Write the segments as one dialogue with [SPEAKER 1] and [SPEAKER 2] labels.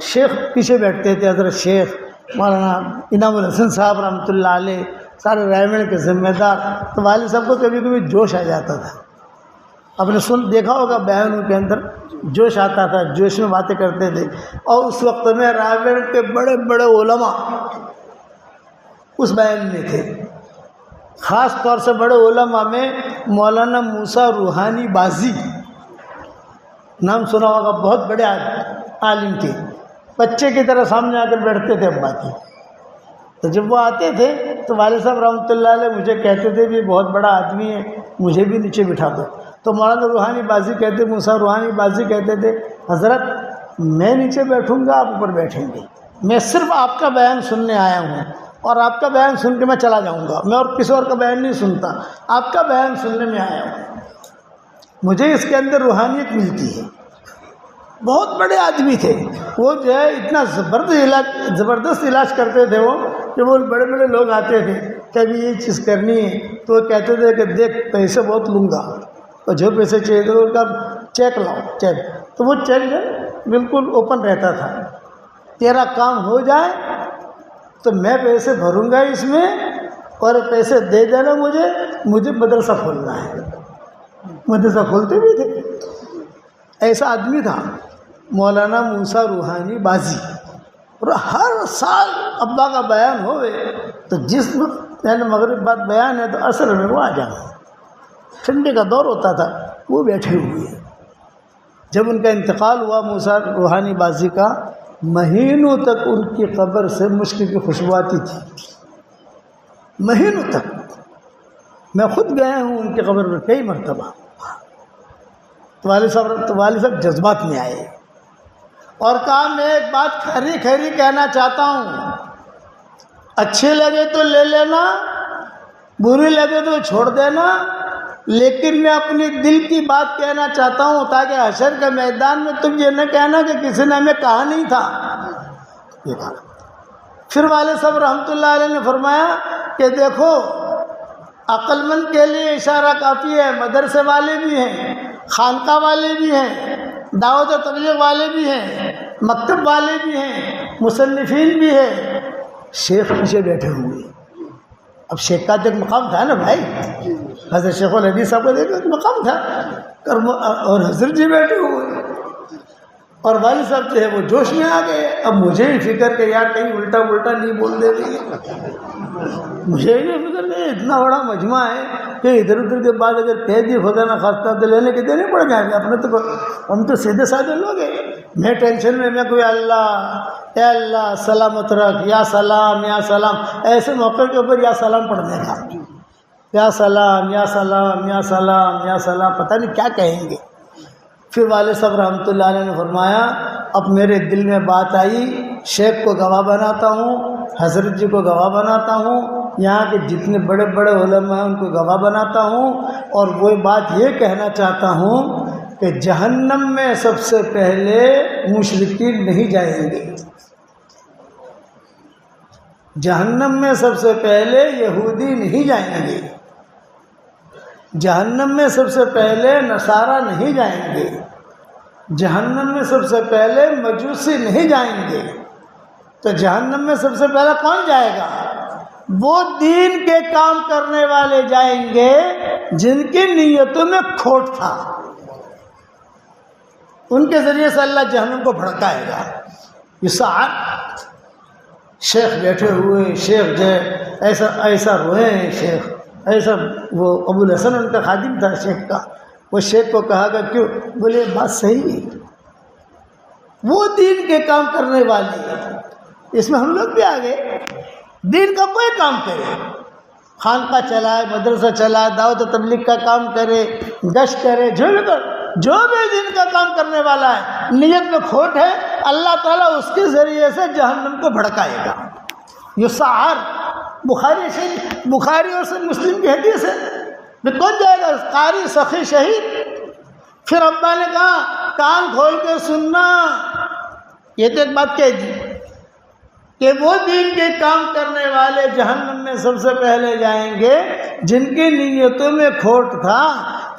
[SPEAKER 1] شیخ پیچھے بیٹھتے تھے، حضرت شیخ مولانا انعام الحسن صاحب رحمۃ اللہ علیہ، سارے رائمنڈ کے ذمہ دار. تو والد صاحب کو کبھی کبھی جوش آ جاتا تھا. آپ نے دیکھا ہوگا بیانوں کے اندر جوش آتا تھا، جوش میں باتیں کرتے تھے. اور اس وقت میں رائمنڈ کے بڑے بڑے علماء اس بیان میں تھے. خاص طور سے بڑے علماء میں مولانا موسیٰ روحانی بازی نام سنا ہوگا، بہت بڑے عالم تھے. بچے کی طرح سامنے آ کر بیٹھتے تھے ابا کی. تو جب وہ آتے تھے تو والد صاحب رحمۃ اللہ علیہ مجھے کہتے تھے کہ بہت بڑا آدمی ہے، مجھے بھی نیچے بٹھا دو. تو مولانا روحانی بازی کہتے، موسیٰ روحانی بازی کہتے تھے حضرت میں نیچے بیٹھوں گا، آپ اوپر بیٹھیں گے، میں صرف آپ کا بیان سننے آیا ہوں اور آپ کا بیان سن کے میں چلا جاؤں گا. میں اور کسی اور کا بیان نہیں سنتا، آپ کا بیان سننے میں آیا ہوں. مجھے اس کے اندر روحانیت ملتی ہے. بہت بڑے آدمی تھے وہ، جو ہے اتنا زبردست علاج کرتے تھے وہ، کہ وہ بڑے بڑے لوگ آتے تھے کہ ابھی یہ چیز کرنی ہے تو وہ کہتے تھے کہ دیکھ پیسے بہت لوں گا، اور جو پیسے چاہیے تھے ان کا چیک لاؤ، چیک. تو وہ چیک جو بالکل اوپن رہتا تھا، تیرا کام ہو جائے تو میں پیسے بھروں گا اس میں، اور پیسے دے دینا مجھے مدرسہ کھولنا ہے. مدرسہ کھولتے بھی تھے. ایسا آدمی تھا مولانا موسیٰ روحانی بازی. اور ہر سال ابا کا بیان ہوئے تو جس وقت یعنی مغرب بعد بیان ہے تو عصر میں وہ آ جانا. ٹھنڈے کا دور ہوتا تھا، وہ بیٹھے ہوئے. جب ان کا انتقال ہوا موسیٰ روحانی بازی کا، مہینوں تک ان کی قبر سے مشک کی خوشبو آتی تھی. مہینوں تک. میں خود گیا ہوں ان کی قبر پر کئی مرتبہ. تو والد صاحب جذبات میں آئے اور کہا میں ایک بات کھری کھری کہنا چاہتا ہوں، اچھی لگے تو لے لینا، بری لگے تو چھوڑ دینا، لیکن میں اپنی دل کی بات کہنا چاہتا ہوں تاکہ حشر کے میدان میں تم یہ نہ کہنا کہ کسی نے ہمیں کہا نہیں تھا. یہ کہا. پھر والد صاحب رحمۃ اللہ علیہ نے فرمایا کہ دیکھو عقل مند کے لیے اشارہ کافی ہے. مدرسے والے بھی ہیں، خانقاہ والے بھی ہیں، دعوت و تبلیغ والے بھی ہیں، مکتب والے بھی ہیں، مصنفین بھی ہیں. شیخ پیچھے بیٹھے ہوئے. اب شیخ کا تو ایک مقام تھا نا بھائی، حضرت شیخ الحدیث صاحب کا ایک مقام تھا، اور حضرت جی بیٹھے ہوئے. اور والد صاحب جو ہے وہ جوش میں آ گئے. اب مجھے ہی فکر کہ یار کہیں الٹا نہیں بول دے رہی ہے. مجھے ہی نہیں فکر کہ اتنا بڑا مجمع ہے کہ ادھر ادھر کے بعد اگر کہہ دی خدا نہ خواستہ تو لینے کے دینے پڑ جائیں گے. اپنے تو ہم تو سیدھے سادھے لوگ ہیں. میں ٹینشن میں کوئی اللہ اے اللہ سلامت رکھ، یا سلام یا سلام، ایسے موقع کے اوپر یا سلام پڑھنے کا، یا سلام یا سلام یا سلام یا سلام، پتہ نہیں کیا کہیں گے. پھر والد صاحب رحمۃ اللہ علیہ نے فرمایا اب میرے دل میں بات آئی، شیخ کو گواہ بناتا ہوں، حضرت جی کو گواہ بناتا ہوں، یہاں کے جتنے بڑے بڑے علماء ہیں ان کو گواہ بناتا ہوں، اور وہ بات یہ کہنا چاہتا ہوں کہ جہنم میں سب سے پہلے مشرکین نہیں جائیں گے. جہنم میں سب سے پہلے یہودی نہیں جائیں گے. جہنم میں سب سے پہلے نصارہ نہیں جائیں گے. جہنم میں سب سے پہلے مجوسی نہیں جائیں گے. تو جہنم میں سب سے پہلے کون جائے گا؟ وہ دین کے کام کرنے والے جائیں گے جن کی نیتوں میں کھوٹ تھا. ان کے ذریعے سے اللہ جہنم کو بھڑکائے گا. یہ ساتھ شیخ بیٹھے ہوئے، شیخ جو ایسا روئے ہیں شیخ، ایسا وہ ابو الحسن ان کا خادم تھا شیخ کا. وہ شیخ کو کہا کہ کیوں؟ بولے بات صحیح ہے، وہ دین کے کام کرنے والے، اس میں ہم لوگ بھی آ گئے. دین کا کوئی کام کرے، خانقاہ چلائے، مدرسہ چلائے، دعوت و تبلیغ کا کام کرے، گشت کرے، جو بھی دین کا کام کرنے والا ہے، نیت میں کھوٹ ہے، اللہ تعالیٰ اس کے ذریعے سے جہنم کو بھڑکائے گا. یہ سعار بخاری اور مسلم کی حدیث ہے. کون جائے گا؟ قاری، سخی، شہید. پھر ابا نے کہا کان کھول کے سننا، یہ تو ایک بات کہہ دی کہ وہ دین کے کام کرنے والے جہنم میں سب سے پہلے جائیں گے جن کی نیتوں میں کھوٹ تھا.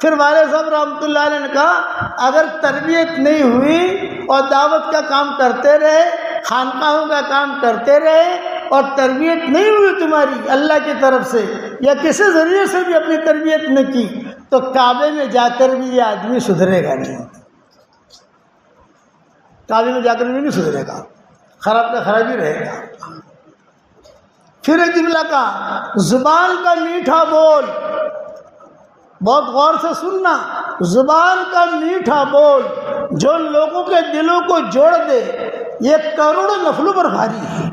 [SPEAKER 1] پھر والد صاحب رحمۃ اللہ علیہ نے کہا اگر تربیت نہیں ہوئی اور دعوت کا کام کرتے رہے، خانقاہوں کا کام کرتے رہے، اور تربیت نہیں ہوئی تمہاری اللہ کی طرف سے یا کسی ذریعے سے بھی اپنی تربیت نہ کی، تو کعبے میں جا کر بھی یہ آدمی سدھرے گا نہیں، کعبے میں جا کر بھی نہیں سدھرے گا، خراب کا خراب ہی رہے گا۔ پھر ایک جملہ کا زبان کا میٹھا بول، بہت غور سے سننا، زبان کا میٹھا بول جو لوگوں کے دلوں کو جوڑ دے یہ کروڑوں نفلوں پر بھاری ہے،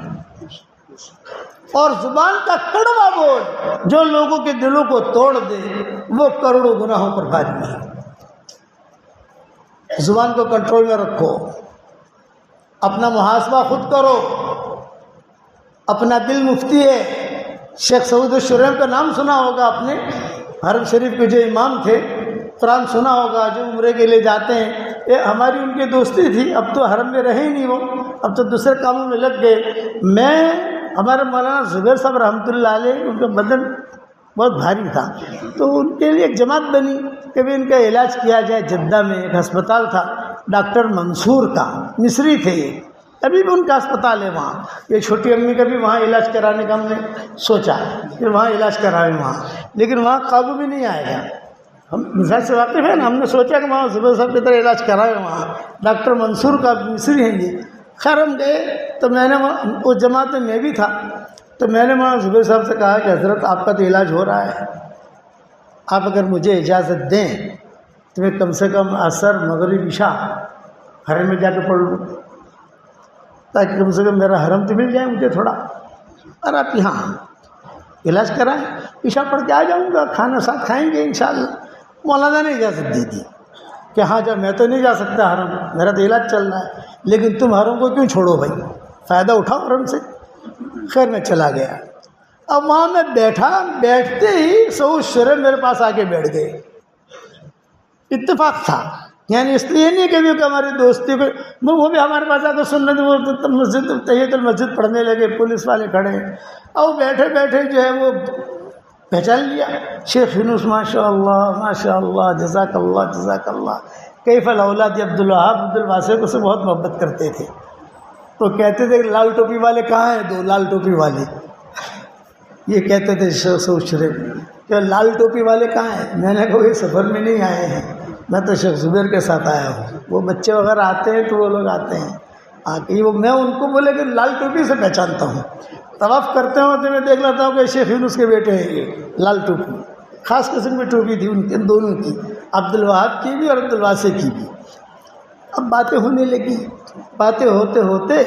[SPEAKER 1] اور زبان کا کڑوا بول جو لوگوں کے دلوں کو توڑ دے وہ کروڑوں گناہوں پر بھاری ہے۔ زبان کو کنٹرول میں رکھو، اپنا محاسبہ خود کرو، اپنا دل مفتی ہے۔ شیخ سعود الشریم کا نام سنا ہوگا آپ نے، حرم شریف کے جو امام تھے، قرآن سنا ہوگا، جو عمرے کے لیے جاتے ہیں، یہ ہماری ان کی دوستی تھی، اب تو حرم میں رہے ہی نہیں وہ، اب تو دوسرے کاموں میں لگ گئے۔ ہمارے مولانا زبیر صاحب رحمۃ اللہ علیہ، ان کا بدن بہت بھاری تھا، تو ان کے لیے ایک جماعت بنی کہ بھی ان کا علاج کیا جائے۔ جدہ میں ایک ہسپتال تھا ڈاکٹر منصور کا، مصری تھے یہ، ابھی بھی ان کا ہسپتال ہے وہاں۔ یہ چھوٹی امی کا بھی وہاں علاج کرانے کا ہم نے سوچا، پھر وہاں علاج کرائے وہاں، لیکن وہاں قابو بھی نہیں آئے گا۔ ہم مثال سے واقف ہیں نا، ہم نے سوچا کہ وہاں زبیر صاحب کی طرح علاج کرائے وہاں، ڈاکٹر منصور کا مصری ہیں جی۔ خیر ہم گئے تو میں نے اس جماعت میں بھی تھا، تو میں نے وہاں زبیر صاحب سے کہا کہ حضرت آپ کا تو علاج ہو رہا ہے، آپ اگر مجھے اجازت دیں تو میں کم سے کم عصر مغرب عشاء حرم میں جا کے پڑھ لوں، تاکہ کم سے کم میرا حرم تو مل جائے مجھے تھوڑا، اور آپ یہاں علاج کرائیں، عشاء پڑھ کے آ جاؤں گا، کھانا ساتھ کھائیں گے انشاءاللہ۔ مولانا نے اجازت دے دی کہ ہاں جب میں تو نہیں جا سکتا حرم، میرا تو علاج چل رہا ہے، لیکن تم حرم کو کیوں چھوڑو بھائی، فائدہ اٹھاؤ حرم سے۔ خیر میں چلا گیا، اب وہاں میں بیٹھا، بیٹھتے ہی سعود شریم میرے پاس آ کے بیٹھ گئے، اتفاق تھا، یعنی اس لیے نہیں کہ ہماری دوستی کو، وہ بھی ہمارے پاس آ کے سنت، وہ مسجد تحیۃ المسجد پڑھنے لگے، پولیس والے کھڑے، اور بیٹھے بیٹھے جو ہے وہ پہچان لیا، شیخ یونس ماشاء اللہ جزاک اللہ جزاک اللہ، کیف الاولاد عبد الوہاب عبد الواسع کو سے بہت محبت کرتے تھے، تو کہتے تھے لال ٹوپی والے کہاں ہیں، دو لال ٹوپی والے، یہ کہتے تھے شیخ سعود شریف کہ لال ٹوپی والے کہاں ہیں؟ میں نے کہا یہ سفر میں نہیں آئے ہیں، میں تو شیخ زبیر کے ساتھ آیا ہوں، وہ بچے وغیرہ آتے ہیں تو وہ لوگ آتے ہیں آ کے، وہ میں ان کو بولے کہ لال ٹوپی سے پہچانتا ہوں، طواف کرتے ہوں تو میں دیکھ لیتا ہوں کہ شیخ یونس کے بیٹے ہیں یہ، لال ٹوپی، خاص قسم کی ٹوپی تھی ان کے دونوں کی، عبد الوہاب کی بھی اور عبد الواسع کی بھی۔ اب باتیں ہونے لگی، باتیں ہوتے ہوتے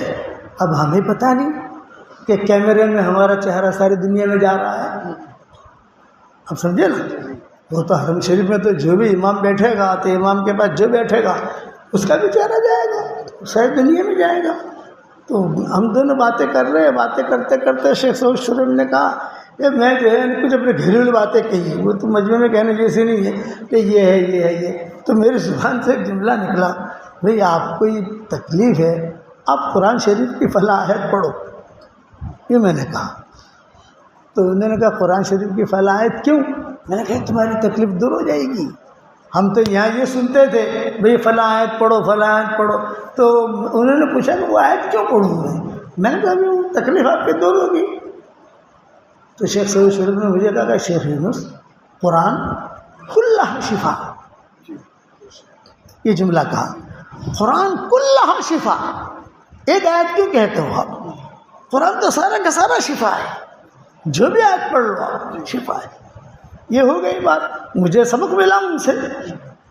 [SPEAKER 1] اب ہمیں پتہ نہیں کہ کیمرے میں ہمارا چہرہ ساری دنیا میں جا رہا ہے، اب سمجھے نا، وہ تو حرم شریف میں تو جو بھی امام بیٹھے گا تو امام کے پاس جو بیٹھے گا اس کا بھی چہرہ جائے گا، ساری دنیا میں جائے گا۔ تو ہم دونوں باتیں کر رہے ہیں، باتیں کرتے کرتے شیخ سعود شریف نے کہا کہ میں جو ہے کچھ اپنے گھریلو باتیں کہی، وہ تو مجمع میں کہنے جیسی نہیں ہے کہ یہ ہے یہ ہے یہ، تو میری زبان سے ایک جملہ نکلا، بھئی آپ کو یہ تکلیف ہے، آپ قرآن شریف کی فلاں آیت پڑھو، یہ میں نے کہا۔ تو انہوں نے کہا قرآن شریف کی فلاں آیت کیوں؟ میں نے کہا تمہاری تکلیف دور ہو جائے گی، ہم تو یہاں یہ سنتے تھے بھئی فلاں آیت پڑھو فلاں آیت پڑھو، تو انہوں نے پوچھا کہ وہ آیت کیوں پڑھوں میں نے کہا وہ تکلیف آپ کی دور ہوگی۔ تو شیخ سعود شریف نے مجھے کہا کہ شیخ یونس قرآن کلہ شفا، یہ جملہ کہا، قرآن کلہ شفا، ایک آیت کیوں کہتے ہو آپ؟ قرآن تو سارا کا سارا شفا ہے، جو بھی آیت پڑھ لو آپ شفا ہے۔ یہ ہو گئی بات، مجھے سبق ملا ان سے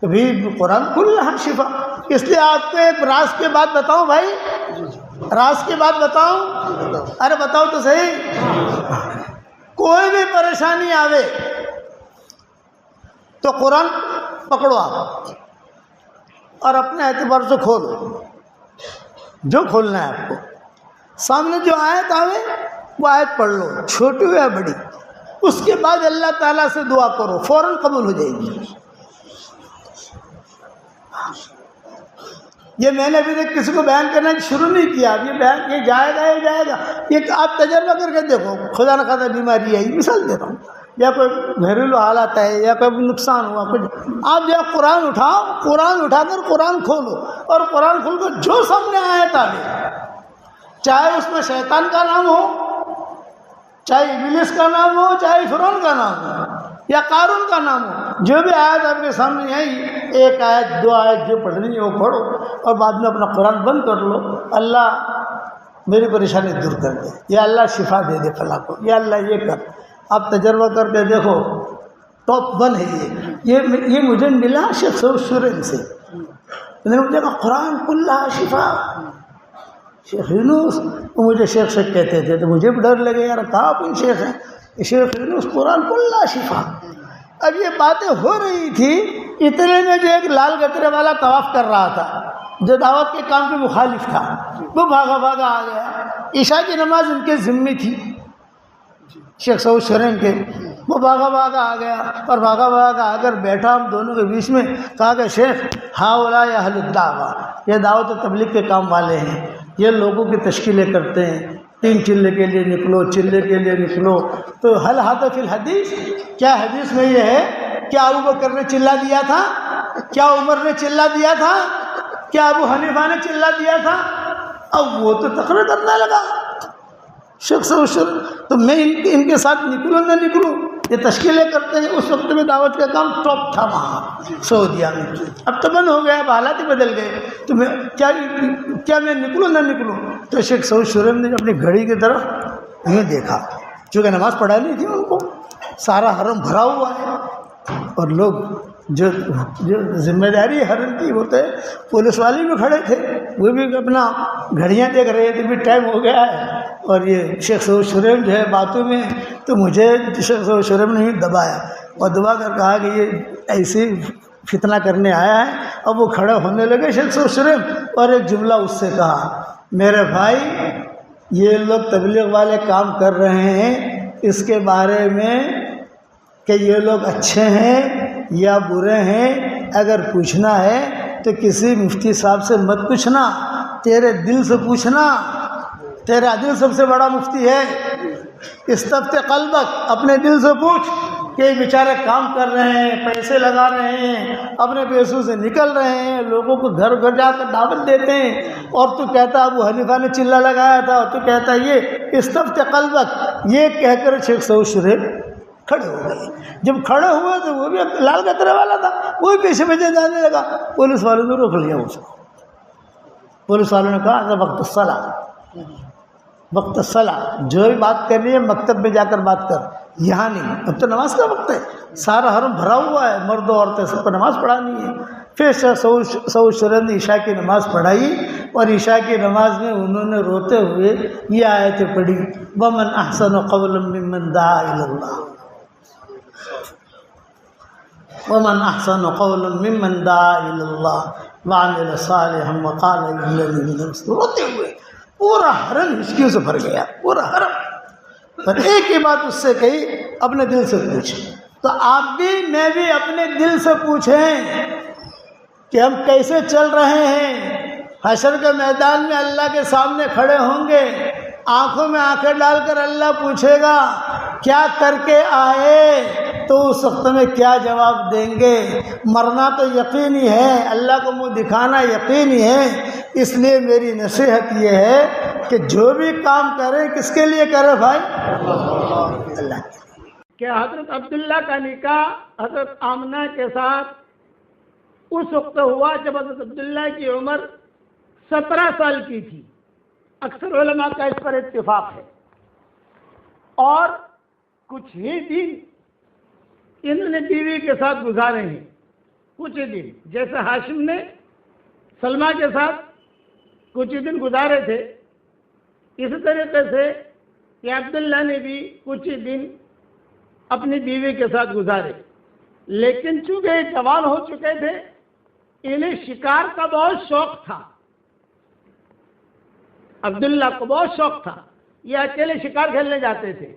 [SPEAKER 1] کہ بھی قرآن کلہ شفا۔ اس لیے آپ کو ایک راز کے بات بتاؤں بھائی، راز کی بات بتاؤں، ارے بتاؤ تو صحیح، کوئی بھی پریشانی آوے تو قرآن پکڑو آپ اور اپنے اعتبار سے کھولو، جو کھولنا ہے آپ کو، سامنے جو آیت آوے وہ آیت پڑھ لو، چھوٹی ہو یا بڑی، اس کے بعد اللہ تعالیٰ سے دعا کرو، فوراً قبول ہو جائے گی۔ یہ میں نے ابھی تک کسی کو بیان کرنا شروع نہیں کیا، اب یہ بیان یہ جائے گا، یہ آپ تجربہ کر کے دیکھو، خدا نہ خواستہ بیماری ہے، مثال دے رہا ہوں، یا کوئی گھریلو حالات ہے یا کوئی نقصان ہوا کچھ، آپ جو قرآن اٹھاؤ، قرآن اٹھا کر قرآن کھولو اور قرآن کھول کر جو سامنے آیت آ گئی، چاہے اس میں شیطان کا نام ہو، چاہے ابلیس کا نام ہو، چاہے فرعون کا نام ہو یا قارون کا نام ہو، جو بھی آیت آپ کے سامنے آئی، ایک آیت دو آیت جو پڑھنی ہے وہ پڑھو اور بعد میں اپنا قرآن بند کر لو۔ اللہ میری پریشانی دور کر دے، یا اللہ شفا دے دے فلاں کو، یا اللہ یہ کر۔ آپ تجربہ کر کے دیکھو، ٹاپ 1 ہے یہ مجھے ملا شیخ سعود سے، میں نے مجھے کہا قرآن کلہ شفا، شیخ یونس وہ مجھے شیخ سے کہتے تھے تو مجھے بھی ڈر لگے، یار کہاں کون شیخ ہیں، شیخ یونس قرآن کلہ شفا۔ اب یہ باتیں ہو رہی تھی، اتنے میں جو ایک لال گترے والا طواف کر رہا تھا جو دعوت کے کام کے مخالف تھا، وہ بھاگا بھاگا آ گیا۔ عشاء کی نماز ان کے ذمہ تھی شیخ سعود شرین کے، وہ بھاگا بھاگا آ گیا اور بھاگا بھاگا آ کر بیٹھا ہم دونوں کے بیچ میں، کہا کہ شیخ ہؤلاء اہل الدعوہ، یہ دعوت و تبلیغ کے کام والے ہیں، یہ لوگوں کی تشکیلیں کرتے ہیں، 3 چلے کے لیے نکلو، چلے کے لیے نکلو، تو حل ھذا فی الحدیث، کیا حدیث میں یہ ہے؟ کیا ابو بکر نے چلہ دیا تھا؟ کیا عمر نے چلہ دیا تھا؟ کیا ابو حنیفہ نے چلہ دیا تھا؟ اب وہ تو تقریر کرنے لگا شیخ سعود، تو میں ان کے ساتھ نکلوں نہ نکلوں، یہ تشکیلیں کرتے ہیں۔ اس وقت میں دعوت کا کام ٹاپ تھا وہاں سعودیہ میں، اب تو بند ہو گیا، اب حالات ہی بدل گئے، تو میں کیا میں نکلوں نہ نکلوں؟ تو شیخ سعود شرین نے اپنی گھڑی کی طرف نہیں دیکھا، چونکہ نماز پڑھانی تھی ان کو، سارا حرم بھرا ہوا ہے اور لوگ جو ذمہ داری حرم کی ہوتے، پولیس والے بھی کھڑے تھے، وہ بھی اپنا گھڑیاں دیکھ رہے تھے، بھی ٹائم ہو گیا ہے، اور یہ شیخ سعود شرین جو ہے باتوں میں، تو مجھے شیخ سعود شرین نے ہی دبایا اور دبا کر کہا کہ یہ ایسی فتنہ کرنے آیا ہے۔ اب وہ کھڑے ہونے لگے شیخ سعود شرین، اور ایک جملہ اس سے کہا، میرے بھائی یہ لوگ تبلیغ والے کام کر رہے ہیں، اس کے بارے میں کہ یہ لوگ اچھے ہیں یا برے ہیں اگر پوچھنا ہے تو کسی مفتی صاحب سے مت پوچھنا، تیرے دل سے پوچھنا، تیرا دل سب سے بڑا مفتی ہے۔ استفت قلبک، اپنے دل سے پوچھ کہ یہ بیچارے کام کر رہے ہیں، پیسے لگا رہے ہیں، اپنے پیسوں سے نکل رہے ہیں، لوگوں کو گھر گھر جا کر دعوت دیتے ہیں، اور تو کہتا ابو حنیفہ نے چلہ لگایا تھا، اور تو کہتا یہ استفت قلبک۔ یہ کہہ کر شیخ سعود شرین کھڑے ہو گئے۔ جب کھڑے ہوئے تو وہ بھی لال گترے والا تھا، وہ بھی پیچھے پیچھے جانے لگا، پولیس والوں نے روک لیا اس کو۔ پولیس والوں نے کہا وقت الصلاۃ، وقت الصلاۃ، جو بھی بات کرنی ہے مکتب میں جا کر بات کر، یہاں نہیں، اب تو نماز کا وقت ہے، سارا حرم بھرا ہوا ہے، مرد و عورتیں سب کو نماز پڑھانی ہے۔ پھر سعود شرین نے عشاء کی نماز پڑھائی، اور عشاء کی نماز میں انہوں نے روتے ہوئے یہ آیتیں پڑھی، وَمَنْ أَحْسَنُ قَوْلًا مِّمَّنْ دَعَا إِلَى اللَّهِ وَمَنْ أَحْسَنُ قَوْلًا مِّمَّنْ دَعَا إِلَى اللَّهِ وَعَمِلَ صَالِحًا وَقَالَ إِنَّنِي مِنَ الْمُسْلِمِينَ۔ روتے ہوئے پورا حرم ہچکیوں سے بھر گیا، پورا حرم۔ پر ایک ہی بات اس سے کہی، اپنے دل سے پوچھ۔ تو آپ بھی میں بھی اپنے دل سے پوچھیں کہ ہم کیسے چل رہے ہیں۔ حشر کے میدان میں اللہ کے سامنے کھڑے ہوں گے، آنکھوں میں آنکھیں ڈال کر اللہ پوچھے گا کیا کر کے آئے، تو اس وقت میں کیا جواب دیں گے؟ مرنا تو یقینی ہے، اللہ کو منہ دکھانا یقینی ہے۔ اس لیے میری نصیحت یہ ہے کہ جو بھی کام کریں کس کے لیے کریں بھائی؟ اللہ کے لیے۔
[SPEAKER 2] کہ حضرت عبداللہ کا نکاح حضرت آمنہ کے ساتھ اس وقت ہوا جب حضرت عبداللہ کی عمر 17 سال کی تھی، اکثر علماء کا اس پر اتفاق ہے، اور کچھ ہی دن انہوں نے بیوی کے ساتھ گزارے ہیں، کچھ ہی دن، جیسے ہاشم نے سلمہ کے ساتھ کچھ ہی دن گزارے تھے، اسی طریقے سے کہ عبداللہ نے بھی کچھ ہی دن اپنی بیوی کے ساتھ گزارے، لیکن چونکہ یہ جوان ہو چکے تھے، انہیں شکار کا بہت شوق تھا، عبداللہ کو بہت شوق تھا، یہ اکیلے شکار کھیلنے جاتے تھے۔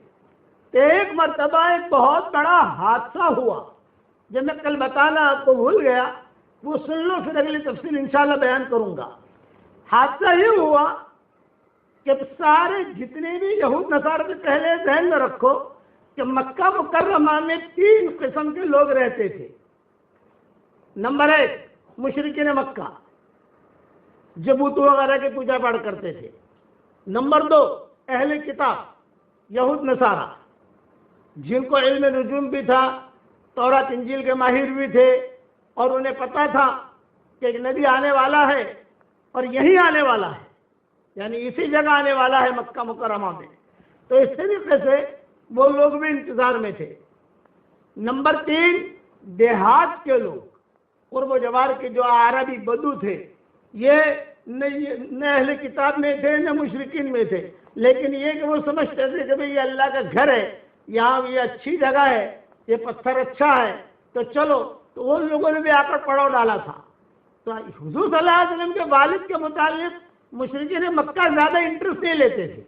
[SPEAKER 2] ایک مرتبہ ایک بہت بڑا حادثہ ہوا، جب میں کل بتانا آپ کو بھول گیا، وہ سن لو، پھر اگلی تفصیل انشاءاللہ بیان کروں گا۔ حادثہ یہ ہوا کہ سارے جتنے بھی یہود نصارہ سے، پہلے ذہن میں رکھو کہ مکہ مکرمہ میں 3 قسم کے لوگ رہتے تھے۔ نمبر 1 مشرکین مکہ، جو بت وغیرہ کی پوجا پاٹ کرتے تھے۔ نمبر 2 اہل کتاب، یہود نصارہ، جن کو علم نجوم بھی تھا، تورات انجیل کے ماہر بھی تھے، اور انہیں پتا تھا کہ ایک نبی آنے والا ہے اور یہی آنے والا ہے، یعنی اسی جگہ آنے والا ہے مکہ مکرمہ میں۔ تو اس طریقے سے وہ لوگ بھی انتظار میں تھے۔ نمبر 3 دیہات کے لوگ، قرب و جوار کے جو عربی بدو تھے، یہ نہ اہل کتاب میں تھے نہ مشرکین میں تھے، لیکن یہ کہ وہ سمجھتے تھے کہ بھئی یہ اللہ کا گھر ہے، یہاں یہ اچھی جگہ ہے، یہ پتھر اچھا ہے، تو چلو۔ تو ان لوگوں نے بھی آ کر پڑاؤ ڈالا تھا۔ تو حضور صلی اللہ علیہ وسلم کے والد کے متعلق مشرکین مکہ زیادہ انٹرسٹ نہیں لیتے تھے،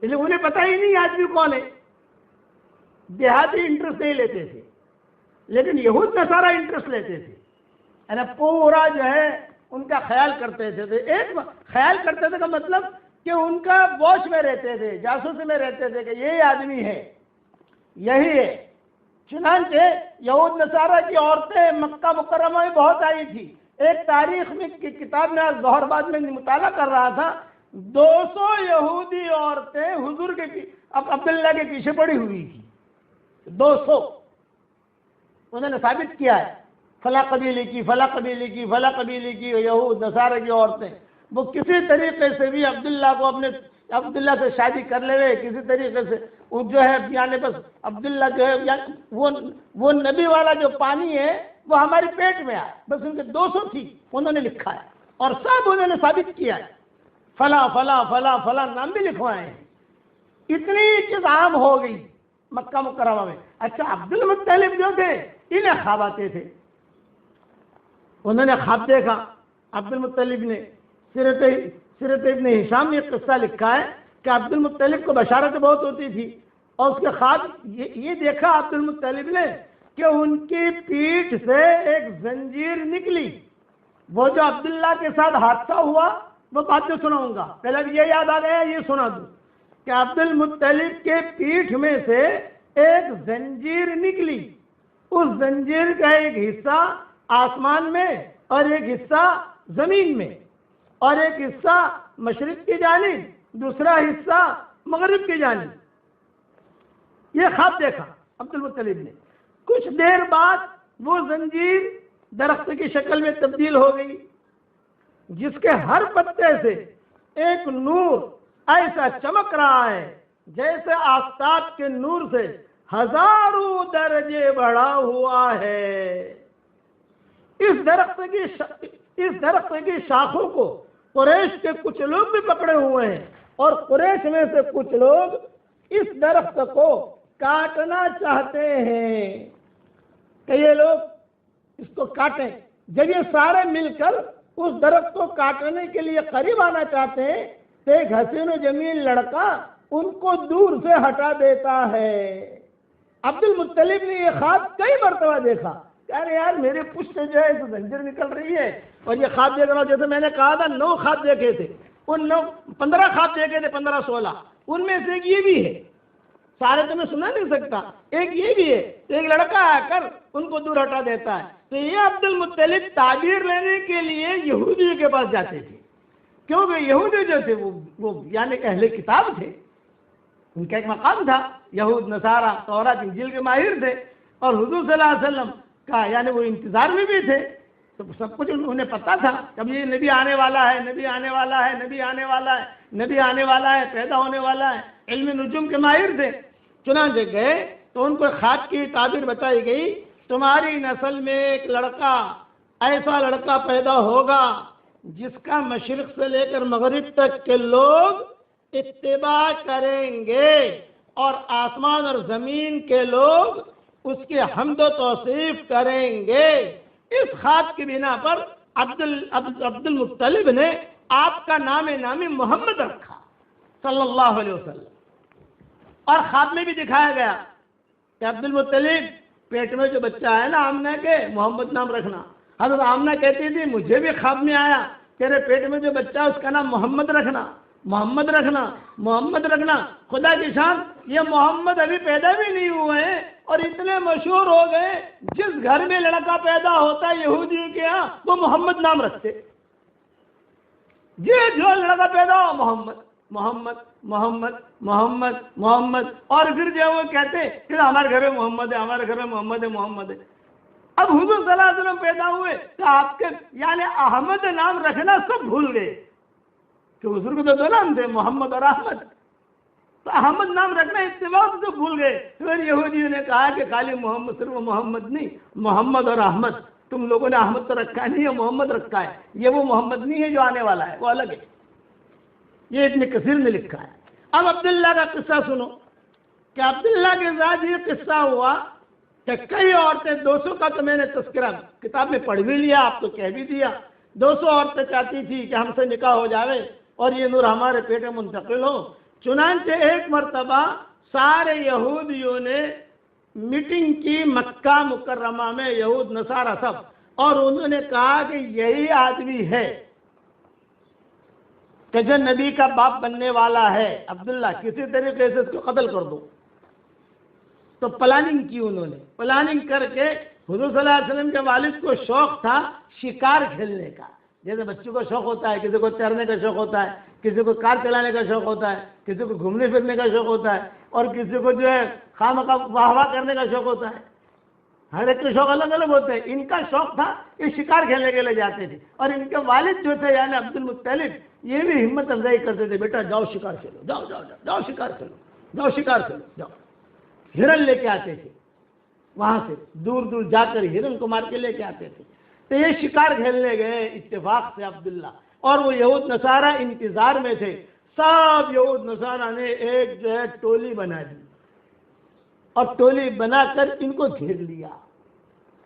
[SPEAKER 2] اس لیے انہیں پتہ ہی نہیں آدمی کون ہے، دیہاتی انٹرسٹ نہیں لیتے تھے، لیکن یہود نصارہ انٹرسٹ لیتے تھے، یعنی پورا جو ہے ان کا خیال کرتے تھے۔ ایک خیال کرتے تھے کا مطلب کہ ان کا واچ میں رہتے تھے، جاسوسی میں رہتے تھے کہ یہی آدمی ہے، یہی ہے۔ چنانچہ یہود نصارہ کی عورتیں مکہ مکرمہ میں بہت آئی تھی۔ ایک تاریخ میں کی کتاب میں آج ظہر بعد میں مطالعہ کر رہا تھا، 200 یہودی عورتیں حضور کے عبداللہ کے پیچھے پڑی ہوئی تھی، 200۔ انہوں نے ثابت کیا ہے فلاں قبیلے کی، فلاں قبیلے کی، فلاں قبیلے کی یہود نصارہ کی عورتیں، وہ کسی طریقے سے بھی عبداللہ سے شادی کر لے، کسی طریقے سے وہ جو ہے یعنی بس عبداللہ جو ہے وہ نبی والا جو پانی ہے وہ ہمارے پیٹ میں آئے، بس ان کے 200 تھی، انہوں نے لکھا ہے اور سب انہوں نے ثابت کیا ہے، فلاں فلاں فلاں فلاں نام بھی لکھوائے ہیں۔ اتنی چیز عام ہو گئی مکہ مکرمہ میں۔ اچھا عبد المطلب جو تھے انہیں خواب آتے تھے، انہوں نے خواب دیکھا، عبد المطلب نے سیرت ابن ہشام میں ایک قصہ لکھا ہے کہ عبد المطلب کو بشارت بہت ہوتی تھی، اور اس کے خواب یہ دیکھا عبد المطلب نے کہ ان کی پیٹھ سے ایک زنجیر نکلی۔ وہ جو عبداللہ کے ساتھ حادثہ ہوا وہ بات میں سناؤں گا، پہلے یہ یاد آ گیا یہ سنا دوں کہ عبد المطلب کے پیٹھ میں سے ایک زنجیر نکلی، اس زنجیر کا ایک حصہ آسمان میں اور ایک حصہ زمین میں، اور ایک حصہ مشرق کی جانب، دوسرا حصہ مغرب کی جانب۔ یہ خواب دیکھا عبد المطلب نے۔ کچھ دیر بعد وہ زنجیر درخت کی شکل میں تبدیل ہو گئی، جس کے ہر پتے سے ایک نور ایسا چمک رہا ہے جیسے آفتاب کے نور سے 1000 درجے بڑھا ہوا ہے۔ اس درخت کی شاخوں کو قریش کے کچھ لوگ بھی پکڑے ہوئے ہیں، اور قریش میں سے کچھ لوگ اس درخت کو کاٹنا چاہتے ہیں کہ یہ لوگ اس کو کاٹیں۔ جب یہ سارے مل کر اس درخت کو کاٹنے کے لیے قریب آنا چاہتے ہیں تو ایک حسین و جمیل لڑکا ان کو دور سے ہٹا دیتا ہے۔ عبد المطلب نے یہ خواب کئی مرتبہ دیکھا، ارے یار میرے پشت سے جو ہے زنجیر نکل رہی ہے، اور یہ خواب دیکھ رہا ہوں۔ جیسے میں نے کہا تھا 9 خواب دیکھے تھے، ان 15 خواب دیکھے تھے، 15-16، ان میں سے ایک یہ بھی ہے، سارے تو میں سنا نہیں سکتا، ایک یہ بھی ہے، ایک لڑکا آ کر ان کو دور ہٹا دیتا ہے۔ تو یہ عبد المطلب تعبیر لینے کے لیے یہودیوں کے پاس جاتے تھے، کیونکہ یہودی جو تھے وہ یعنی اہل کتاب تھے، ان کا ایک مقام تھا، یہود نصارہ تورات انجیل کے ماہر تھے، اور حضور صلی اللہ علیہ وسلم کا یعنی وہ انتظار میں بھی تھے، تو سب کچھ انہیں پتا تھا کہ یہ نبی آنے والا ہے، نبی آنے والا ہے، نبی آنے والا ہے، نبی آنے والا ہے، پیدا ہونے والا ہے، علم نجوم کے ماہر تھے۔ چنانچہ گئے تو ان کو خواب کی تعبیر بتائی گئی، تمہاری نسل میں ایک لڑکا، ایسا لڑکا پیدا ہوگا جس کا مشرق سے لے کر مغرب تک کے لوگ اتباع کریں گے، اور آسمان اور زمین کے لوگ اس کی حمد و توصیف کریں گے۔ اس خواب کی بنا پر عبد المطلب نے آپ کا نام نامی محمد رکھا صلی اللہ علیہ وسلم۔ اور خواب میں بھی دکھایا گیا کہ عبد المطلب پیٹ میں جو بچہ ہے نا آمنہ کے، محمد نام رکھنا۔ حضرت آمنہ کہتی تھی مجھے بھی خواب میں آیا تیرے پیٹ میں جو بچہ ہے اس کا نام محمد رکھنا۔ محمد رکھنا، محمد رکھنا۔ خدا کی شان، یہ محمد ابھی پیدا بھی نہیں ہوئے ہیں اور اتنے مشہور ہو گئے، جس گھر میں لڑکا پیدا ہوتا ہے یہودی کے ہاں وہ محمد نام رکھتے، یہ جو لڑکا پیدا ہو محمد محمد محمد محمد محمد، اور پھر جو وہ کہتے پھر ہمارے گھر میں محمد ہے، ہمارے گھر میں محمد ہے، محمد ہے۔ اب حضور صلی اللہ علیہ وسلم پیدا ہوئے تو آپ کے یعنی احمد نام رکھنا سب بھول گئے، کہ حضور کو تو دو نام تھے، محمد اور احمد، تو احمد نام رکھنا اتباع تو بھول گئے۔ پھر یہودیوں نے کہا کہ خالی محمد، صرف محمد نہیں، محمد اور احمد، تم لوگوں نے احمد تو رکھا نہیں ہے، محمد رکھا ہے، یہ وہ محمد نہیں ہے جو آنے والا ہے، وہ الگ ہے۔ یہ ابن کثیر نے لکھا ہے۔ اب عبداللہ کا قصہ سنو کہ عبداللہ کے ساتھ یہ قصہ ہوا کہ کئی عورتیں، 200 کا تو میں نے تذکرہ کتاب میں پڑھ بھی لیا، آپ تو کہہ بھی دیا، 200 عورتیں چاہتی تھی کہ ہم سے نکاح ہو جاوے اور یہ نور ہمارے پیٹ میں منتقل ہو۔ چنانچہ ایک مرتبہ سارے یہودیوں نے میٹنگ کی مکہ مکرمہ میں، یہود نصارہ سب، اور انہوں نے کہا کہ یہی آدمی ہے کہ جو نبی کا باپ بننے والا ہے، عبداللہ، کسی طریقے سے اس کو قتل کر دو۔ تو پلاننگ کی انہوں نے، پلاننگ کر کے حضور صلی اللہ علیہ وسلم کے والد کو شوق تھا شکار کھیلنے کا، جیسے بچوں کو شوق ہوتا ہے، کسی کو تیرنے کا شوق ہوتا ہے، کسی کو کار چلانے کا شوق ہوتا ہے، کسی کو گھومنے پھرنے کا شوق ہوتا ہے، اور کسی کو جو ہے خواہ واہ واہ کرنے کا شوق ہوتا ہے۔ ہر ایک کے شوق الگ الگ ہوتے ہیں۔ ان کا شوق تھا یہ شکار کھیلنے کے لیے جاتے تھے، اور ان کے والد جو تھے یعنی عبد المطلب، یہ بھی ہمت افزائی کرتے تھے، بیٹا جاؤ شکار کھیلو، جاؤ جاؤ جاؤ جاؤ شکار کھیلو، جاؤ شکار کھیلو، جاؤ۔ ہرن لے کے آتے تھے، وہاں سے دور دور جا کر ہرن کو مار کے لے کے آتے تھے۔ تو یہ شکار کھیلنے گئے اتفاق سے عبداللہ، اور وہ یہود نصارہ انتظار میں تھے۔ سب یہود نصارہ نے ایک جو ہے ٹولی بنا دی، اور ٹولی بنا کر ان کو گھیر لیا،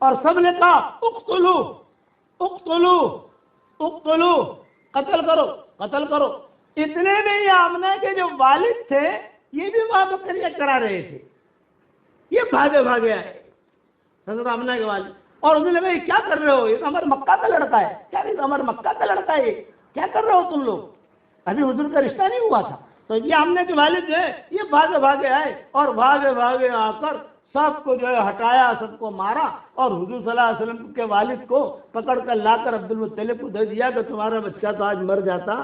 [SPEAKER 2] اور سب نے کہا اقتلو اقتلو اقتلو، قتل کرو قتل کرو۔ اتنے میں یہ آمنہ کے جو والد تھے یہ بھی وہاں پر قریت کرا رہے تھے، یہ بھاگے بھاگے آئے حضرت آمنہ کے والد، اور انہوں نے کہا یہ کیا کر رہے ہو، یہ تو ہمارے مکہ کا لڑکا ہے، کیا یہ تو ہمارے مکہ کا لڑکا ہے، یہ کیا کر رہے ہو تم لوگ، ابھی حضور کا رشتہ نہیں ہوا تھا۔ تو یہ آمنہ کے والد جو ہے یہ بھاگے بھاگے آئے، اور بھاگے بھاگے آ کر سب کو جو ہے ہٹایا، سب کو مارا، اور حضور صلی اللہ علیہ وسلم کے والد کو پکڑ کر لا کر عبد المطلب کو دے دیا کہ تمہارا بچہ تو آج مر جاتا،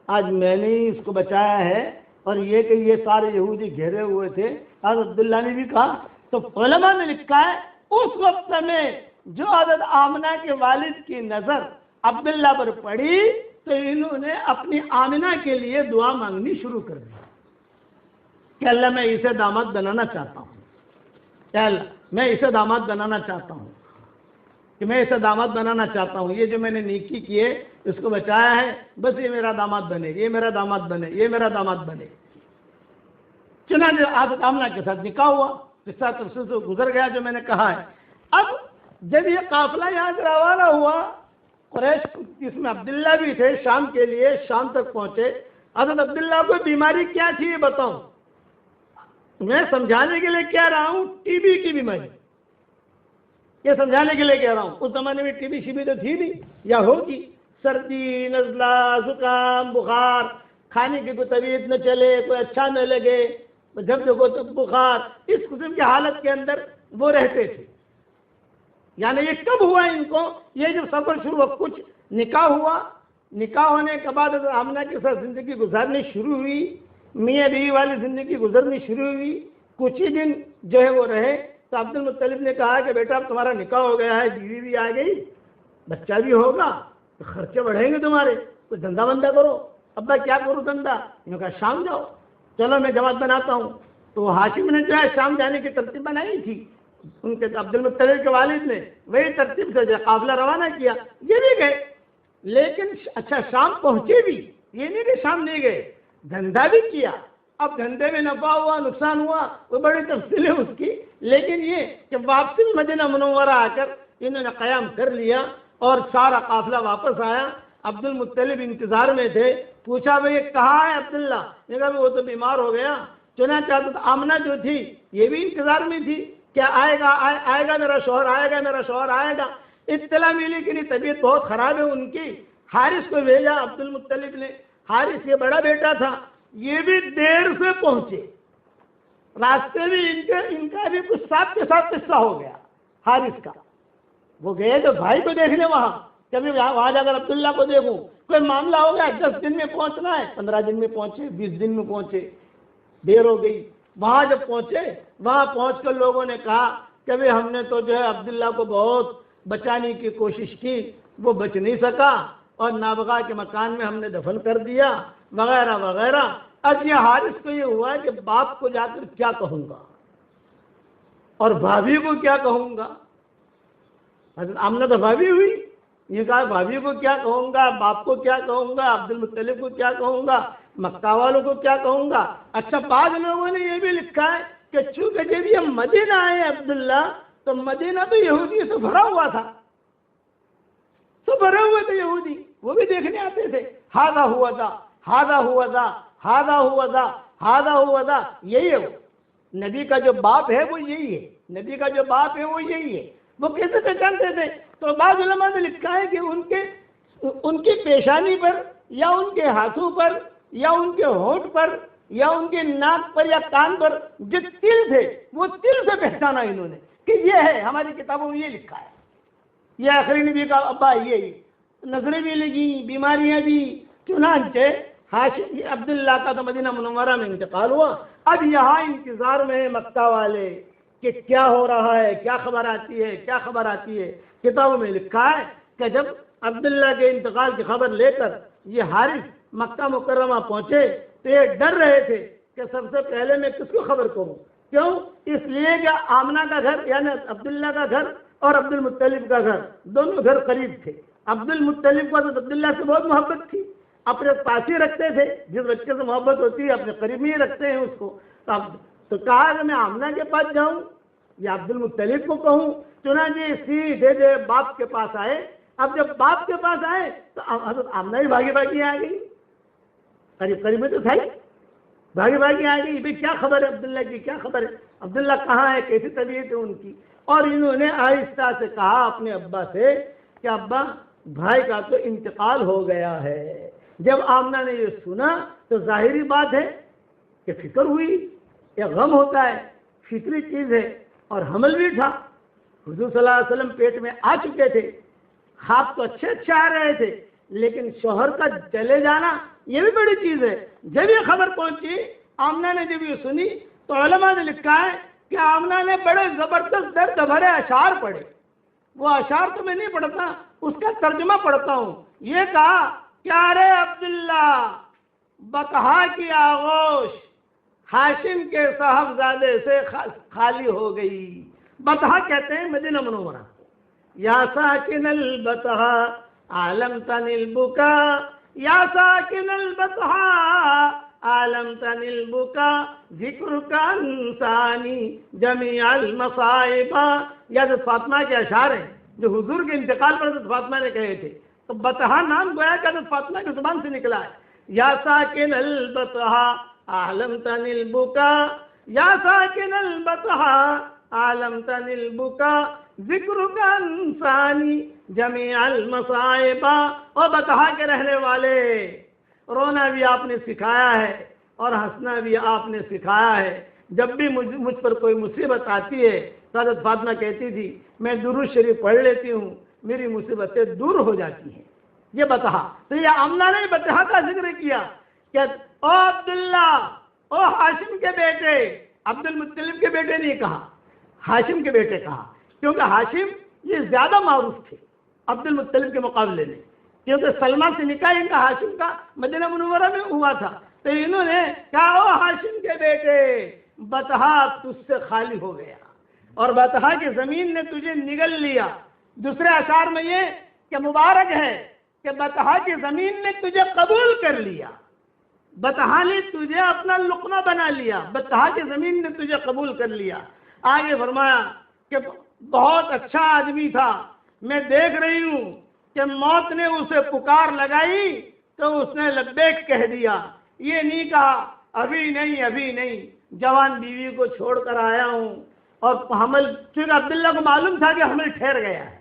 [SPEAKER 2] آج میں نے ہی اس کو بچایا ہے۔ اور یہ کہ یہ سارے یہودی گھیرے ہوئے تھے، حضرت عبداللہ نے بھی کہا۔ تو علماء نے لکھا ہے اس وقت میں جو حضرت آمنہ کے والد کی نظر عبداللہ پر پڑی تو انہوں نے اپنی آمنہ کے لیے دعا مانگنی شروع کر دی کہ اللہ میں اسے داماد بنانا چاہتا ہوں، کہ اللہ میں اسے داماد بنانا چاہتا ہوں، کہ میں اسے داماد بنانا چاہتا ہوں، یہ جو میں نے نیکی کی ہے اس کو بچایا ہے، بس یہ میرا داماد بنے، یہ میرا داماد بنے، یہ میرا داماد بنے۔ چنانچہ حضرت آمنہ کے ساتھ نکاح ہوا، قصہ تفصیل سے گزر گیا جو میں نے کہا ہے۔ اب جب یہ قافلہ یہاں سے روانہ ہوا، قریش جس میں عبداللہ بھی تھے شام کے لیے، شام تک پہنچے۔ حضرت عبداللہ کو بیماری کیا تھی یہ بتاؤں، میں سمجھانے کے لیے کہہ رہا ہوں، ٹی بی کی بیماری، یہ سمجھانے کے لیے کہہ رہا ہوں۔ اس زمانے میں ٹی بی شی بی تو تھی نہیں یا ہوگی، سردی، نزلہ، زکام، بخار، کھانے کی کوئی طبیعت نہ چلے، کوئی اچھا نہ لگے، جب دیکھو تو بخار، اس قسم کی حالت کے اندر وہ رہتے تھے۔ یعنی یہ کب ہوا ان کو، یہ جب سفر شروع ہوا، کچھ نکاح ہوا، نکاح ہونے کے بعد آمنہ کے ساتھ زندگی گزارنی شروع ہوئی، میاں بیوی والی زندگی گزرنی شروع ہوئی، کچھ ہی دن جو ہے وہ رہے تو عبد المطلب نے کہا کہ بیٹا اب تمہارا نکاح ہو گیا ہے، بیوی بھی آ گئی، بچہ بھی ہوگا، تو خرچے بڑھیں گے تمہارے، کچھ دھندا بندہ کرو۔ ابا کیا کروں دھندا؟ انہوں نے کہا شام جاؤ، چلو میں جماعت بناتا ہوں۔ تو ہاشم نے جو ہے شام جانے کی ترتیب بنائی تھی، ان کے عبد المطلب کے والد نے وہی ترتیب سے جو قافلہ روانہ کیا، یہ بھی گئے، لیکن اچھا شام پہنچے بھی، یہ نہیں کہ شام نہیں گئے، دھندا بھی کیا۔ اب دھندے میں نفع ہوا نقصان ہوا وہ بڑی تفصیل ہے اس کی، لیکن یہ کہ واپسی مدینہ منورہ آ کر انہوں نے قیام کر لیا اور سارا قافلہ واپس آیا۔ عبد المطلب انتظار میں تھے، پوچھا بھئی کہاں ہے عبداللہ؟ نے کہا وہ تو بیمار ہو گیا۔ چنانچہ آمنہ جو تھی یہ بھی انتظار میں تھی، کیا آئے گا آئے گا میرا شوہر آئے گا، میرا شوہر آئے گا۔ اطلاع ملی کہ طبیعت بہت خراب ہے ان کی۔ حارث کو بھیجا عبد المطلب نے، حارث یہ بڑا بیٹا تھا، یہ بھی دیر سے پہنچے، راستے میں ان کا بھی کچھ ساتھ کے ساتھ قصہ ہو گیا حارث کا. وہ گئے تو بھائی کو دیکھنے وہاں، کبھی وہاں جا کر عبداللہ کو دیکھوں، کوئی معاملہ ہو گیا 10 دن میں پہنچنا ہے، 15 دن میں پہنچے، 20 دن میں پہنچے، دیر ہو گئی. وہاں جب پہنچے، وہاں پہنچ کر لوگوں نے کہا کہ بھئی ہم نے تو جو ہے عبداللہ کو بہت بچانے کی کوشش کی، وہ بچ نہیں سکا اور نابغہ کے مکان میں ہم نے دفن کر دیا وغیرہ وغیرہ. اب یہ حارث کو یہ ہوا کہ باپ کو جا کر کیا کہوں گا اور بھابھی کو کیا کہوں گا. حضرت آمنہ تو بھابھی ہوئی، یہ کہا بھابھی کو کیا کہوں گا، باپ کو کیا کہوں گا، عبد المطلب کو کیا کہوں گا، مکہ والوں کو کیا کہوں گا. اچھا بعض لوگوں نے یہ بھی لکھا ہے کہ چونکہ جب یہ مدینہ آئے عبداللہ تو مدینہ تو یہودی سے بھرا ہوا تھا، تو بھرے ہوئے تھے یہودی، وہ بھی دیکھنے آتے تھے. ہاذا ہوا تھا، ہاذا ہوا تھا، ہاذا ہوا تھا، ہاذا ہوا تھا. یہی ہے وہ نبی کا جو باپ ہے وہ یہی ہے، نبی کا جو باپ ہے وہ یہی ہے. وہ کیسے پہچانتے تھے؟ تو بعض علماء نے لکھا ہے کہ ان کی پیشانی پر یا ان کے ہاتھوں پر یا ان کے ہونٹ پر یا ان کے ناک پر یا کان پر جو تل تھے وہ تل سے پہچانا انہوں نے کہ یہ ہے. ہماری کتابوں میں یہ لکھا ہے، یہ آخری نبی کا ابا یہی. نظریں بھی لگی، بیماریاں بھی. چنانچہ عبداللہ کا تو مدینہ منورہ میں انتقال ہوا. اب یہاں انتظار میں ہیں مکہ والے کہ کیا ہو رہا ہے، کیا خبر آتی ہے، کیا خبر آتی ہے. کتابوں میں لکھا ہے کہ جب عبداللہ کے انتقال کی خبر لے کر یہ حارث مکہ مکرمہ پہنچے تو یہ ڈر رہے تھے کہ سب سے پہلے میں کس کو خبر کروں. کیوں؟ اس لیے کہ آمنہ کا گھر یعنی عبداللہ کا گھر اور عبد المطلب کا گھر دونوں گھر قریب تھے. عبد المطلب کو تو عبداللہ سے بہت محبت تھی، اپنے پاس ہی رکھتے تھے. جس بچے سے محبت ہوتی ہے اپنے قریب ہی رکھتے ہیں اس کو. تو کہا کہ میں آمنہ کے پاس جاؤں یا عبد المطلب کو کہوں. چنانچہ سیدھے باپ کے پاس آئے. اب جب باپ کے پاس آئے تو حضرت آمنہ بھی بھاگی بھاگی آ گئی، قریب قریب میں تو تھا ہی، بھاگی بھاگی آ گئی. بھائی کیا خبر ہے عبداللہ کی، کیا خبر ہے، عبداللہ کہاں ہے، کیسی طبیعت ہے ان کی. اور انہوں نے آہستہ سے کہا اپنے ابا سے کہ ابا بھائی کا تو انتقال ہو گیا ہے. جب آمنہ نے یہ سنا تو ظاہری بات ہے کہ فکر ہوئی، یہ غم ہوتا ہے، فطری چیز ہے. اور حمل بھی تھا، حضور صلی اللہ علیہ وسلم پیٹ میں آ چکے تھے. خواب تو اچھے آ رہے تھے، لیکن شوہر کا چلے جانا یہ بھی بڑی چیز ہے. جب یہ خبر پہنچی آمنہ نے جب یہ سنی تو علماء نے لکھا ہے کہ آمنہ نے بڑے زبردست درد بھرے اشعار پڑھے. وہ اشعار تو میں نہیں پڑھتا، اس کا ترجمہ پڑھتا ہوں. یہ کہا کہ ارے عبداللہ بطحا کی آغوش ہاشم کے صاحبزادے سے خالی ہو گئی. بطحا کہتے ہیں مدینہ منورہ. یا ساکن البطحا عالم تن البکا، یا ساکن البطحا عالم تن البکا ذکر کا انسانی جمیع المصائب. یہ حضرت فاطمہ کے اشعار ہیں جو حضور کے انتقال پر حضرت فاطمہ نے کہے تھے. تو بطحا نام گویا کہ حضرت فاطمہ کی زبان سے نکلا ہے. یا ساکن البطحا عالم تن البکا، یا ساکن البطحا عالم تن البکا ذکر کا انسانی جمیع المصائب. اور بطحا کے رہنے والے رونا بھی آپ نے سکھایا ہے اور ہنسنا بھی آپ نے سکھایا ہے. جب بھی مجھ پر کوئی مصیبت آتی ہے تو حضرت فاطمہ کہتی تھی میں درود شریف پڑھ لیتی ہوں، میری مصیبتیں دور ہو جاتی ہیں. یہ بطحا. تو یہ آمنہ نے بطحا کا ذکر کیا کہ او عبداللہ، او ہاشم کے بیٹے. عبد المطلب کے بیٹے نہیں کہا، ہاشم کے بیٹے کہا، کیونکہ ہاشم یہ زیادہ معروف تھے عبد المطلب کے مقابلے میں، کیونکہ سلمہ سے نکاح ان کا ہاشم کا مدینہ منورہ میں ہوا تھا. تو انہوں نے کہا او ہاشم کے بیٹے بطحا تجھ سے خالی ہو گیا اور بطحا کی زمین نے تجھے نگل لیا. دوسرے اشعار میں یہ کہ مبارک ہے کہ بطحا کی زمین نے تجھے قبول کر لیا، بطحا نے تجھے اپنا لقمہ بنا لیا، بطحا کی زمین نے تجھے قبول کر لیا. آگے فرمایا کہ بہت اچھا آدمی تھا، میں دیکھ رہی ہوں کہ موت نے اسے پکار لگائی تو اس نے لبیک کہہ دیا. یہ نہیں کہا ابھی نہیں ابھی نہیں، جوان بیوی کو چھوڑ کر آیا ہوں اور حمل. چونکہ عبداللہ کو معلوم تھا کہ حمل ٹھہر گیا ہے،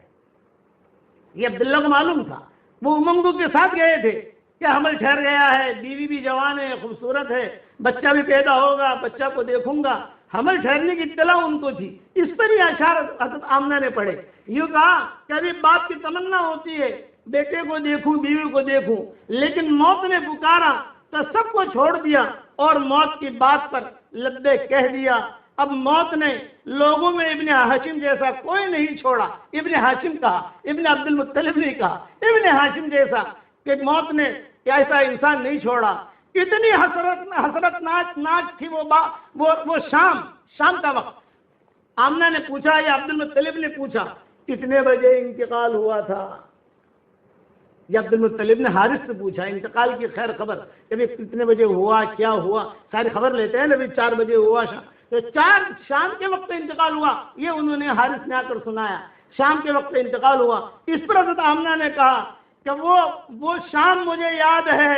[SPEAKER 2] یہ عبداللہ کو معلوم تھا، وہ امنگوں کے ساتھ گئے تھے کہ حمل ٹھہر گیا ہے، بیوی بھی جوان ہے، خوبصورت ہے، بچہ بھی پیدا ہوگا، بچہ کو دیکھوں گا، حمل ٹھہرنے کی اطلاع ان کو تھی۔ اس پر یہ اشعار حضرت آمنہ نے پڑھے، یوں کہا کہ ابھی باپ کی تمنا ہوتی ہے بیٹے کو دیکھوں، بیوی کو دیکھوں، لیکن موت نے پکارا تو سب کو چھوڑ دیا اور موت کی بات پر لبیک کہہ دیا۔ اب موت نے لوگوں میں ابن ہاشم جیسا کوئی نہیں چھوڑا، ابن ہاشم کہا، ابن عبد المطلب نے کہا، ابن ہاشم جیسا کہ موت نے ایسا انسان نہیں چھوڑا۔ اتنی حسرت ناک تھی وہ شام کا وقت۔ آمنہ نے پوچھا یا عبد المطلب نے پوچھا کتنے بجے انتقال ہوا تھا؟ یا عبد المطلب نے حارث سے پوچھا انتقال کی خیر خبر، کہ کتنے بجے ہوا، کیا ہوا، ساری خبر لیتے ہیں نبی 4 بجے ہوا تو 4 شام کے وقت انتقال ہوا، یہ انہوں نے حارث نے آ کر سنایا، شام کے وقت انتقال ہوا۔ اس پر حضرت آمنہ نے کہا کہ وہ شام مجھے یاد ہے،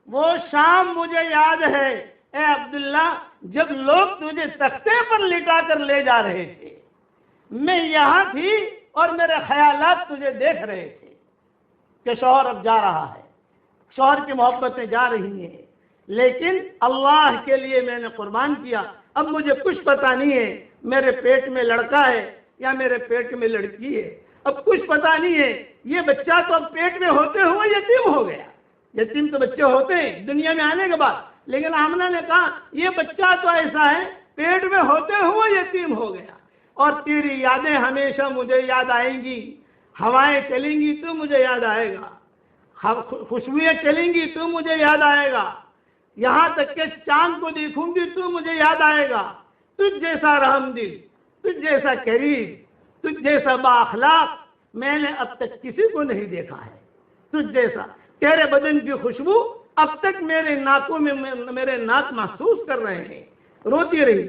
[SPEAKER 2] وہ شام مجھے یاد ہے اے عبداللہ، جب لوگ تجھے تختے پر لٹا کر لے جا رہے تھے، میں یہاں تھی اور میرے خیالات تجھے دیکھ رہے تھے کہ شوہر اب جا رہا ہے، شوہر کی محبتیں جا رہی ہیں، لیکن اللہ کے لیے میں نے قربان کیا، اب مجھے کچھ پتہ نہیں ہے میرے پیٹ میں لڑکا ہے یا میرے پیٹ میں لڑکی ہے، اب کچھ پتہ نہیں ہے، یہ بچہ تو اب پیٹ میں ہوتے ہوئے یتیم ہو گیا، یتیم تو بچے ہوتے ہیں دنیا میں آنے کے بعد، لیکن آمنہ نے کہا یہ بچہ تو ایسا ہے پیٹ میں ہوتے ہوئے یتیم ہو گیا، اور تیری یادیں ہمیشہ مجھے یاد آئیں گی، ہوائیں چلیں گی تو مجھے یاد آئے گا، خوشبوئیں چلیں گی تو مجھے یاد آئے گا، یہاں تک کہ چاند کو دیکھوں گی تو مجھے یاد آئے گا، تجھ جیسا رحم دل، تجھ جیسا کریم، تجھ جیسا با اخلاق میں نے اب تک کسی کو نہیں دیکھا ہے، تجھ جیسا، تیرے بدن کی خوشبو اب تک میرے ناکوں میں میرے ناک محسوس کر رہے ہیں۔ روتی رہی،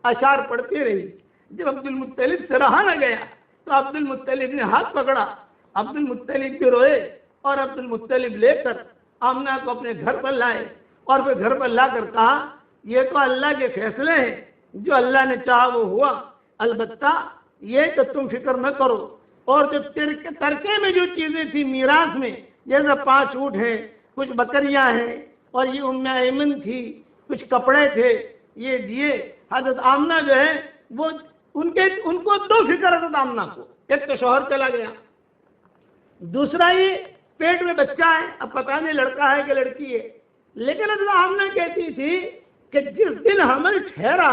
[SPEAKER 2] اشعار پڑھتی رہی۔ جب عبد المطلب سے رہا نہ گیا تو عبد المطلب نے ہاتھ پکڑا، عبد المطلب بھی روئے اور عبد المطلب لے کر آمنہ کو اپنے گھر پر لائے، اور پھر گھر پر لا کر کہا یہ تو اللہ کے فیصلے ہیں، جو اللہ نے چاہا وہ ہوا، البتہ یہ کہ تم فکر نہ کرو، اور جو ترکے میں جو چیزیں تھیں میراث میں، جیسے 5 اونٹ ہیں، کچھ بکریاں ہیں، اور یہ ام ایمن تھی، کچھ کپڑے تھے، یہ دیے حضرت آمنہ جو ہے وہ ان کو 2 فکر حضرت آمنہ کو، ایک تو شوہر چلا گیا، دوسرا یہ پیٹ میں بچہ ہے، اب پتہ نہیں لڑکا ہے کہ لڑکی ہے، لیکن حضرت آمنہ کہتی تھی کہ جس دن حمل ٹھہرا،